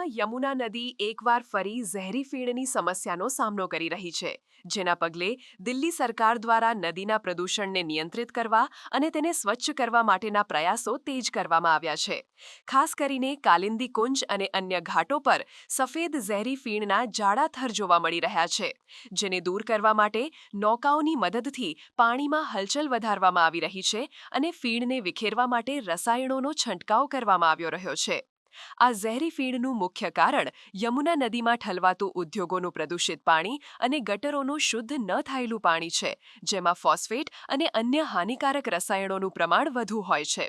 દિલ્હીમાં યમુના નદી એકવાર ફરી ઝેરી ફીણની સમસ્યાનો સામનો કરી રહી છે, જેના પગલે દિલ્હી સરકાર દ્વારા નદીના પ્રદૂષણને નિયંત્રિત કરવા અને તેને સ્વચ્છ કરવા માટેના પ્રયાસો તેજ કરવામાં આવ્યા છે. ખાસ કરીને કાલિંદી કુંજ અને અન્ય ઘાટો પર સફેદ ઝેરી ફીણના જાડા થર જોવા મળી રહ્યા છે, જેને દૂર કરવા માટે નૌકાઓની મદદથી પાણીમાં હલચલ વધારવામાં આવી રહી છે અને ફીણને વિખેરવા માટે રસાયણોનો છંટકાવ કરવામાં આવ્યો રહ્યો છે. આ ઝેરી ફીણનું મુખ્ય કારણ યમુના નદીમાં ઠલવાતું ઉદ્યોગોનું પ્રદૂષિત પાણી અને ગટરોનું શુદ્ધ ન થયેલું પાણી છે, જેમાં ફોસ્ફેટ અને અન્ય હાનિકારક રસાયણોનું પ્રમાણ વધુ હોય છે.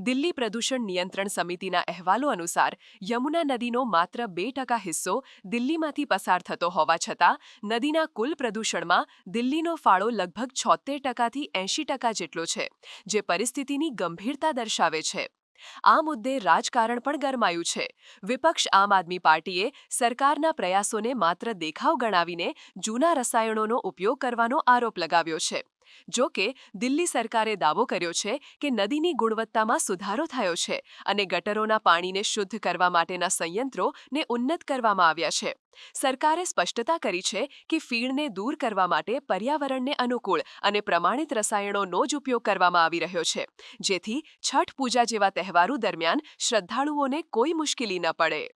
દિલ્હી પ્રદૂષણ નિયંત્રણ સમિતિના અહેવાલો અનુસાર યમુના નદીનો માત્ર 2% હિસ્સો દિલ્હીમાંથી પસાર થતો હોવા છતાં નદીના કુલ પ્રદૂષણમાં દિલ્હીનો ફાળો લગભગ 76%થી 80% જેટલો છે, જે પરિસ્થિતિની ગંભીરતા દર્શાવે છે. આ મુદ્દે રાજકારણ પણ ગરમાયું છે. વિપક્ષ આમ આદમી પાર્ટીએ સરકારના પ્રયાસોને માત્ર દેખાવ ગણાવીને જૂના રસાયણોનો ઉપયોગ કરવાનો આરોપ લગાવ્યો છે. જો કે દિલ્હી સરકારે દાવો કર્યો છે કે નદીની ગુણવત્તામાં સુધારો થયો છે અને ગટરોના પાણીને શુદ્ધ કરવા માટેના સંયંત્રોને ઉન્નત કરવામાં આવ્યા છે. સરકારે સ્પષ્ટતા કરી છે કે ફીણને દૂર કરવા માટે પર્યાવરણને અનુકૂળ અને પ્રમાણિત રસાયણોનો જ ઉપયોગ કરવામાં આવી રહ્યો છે, જેથી છઠ પૂજા જેવા તહેવારો દરમિયાન શ્રદ્ધાળુઓને કોઈ મુશ્કેલી ન પડે.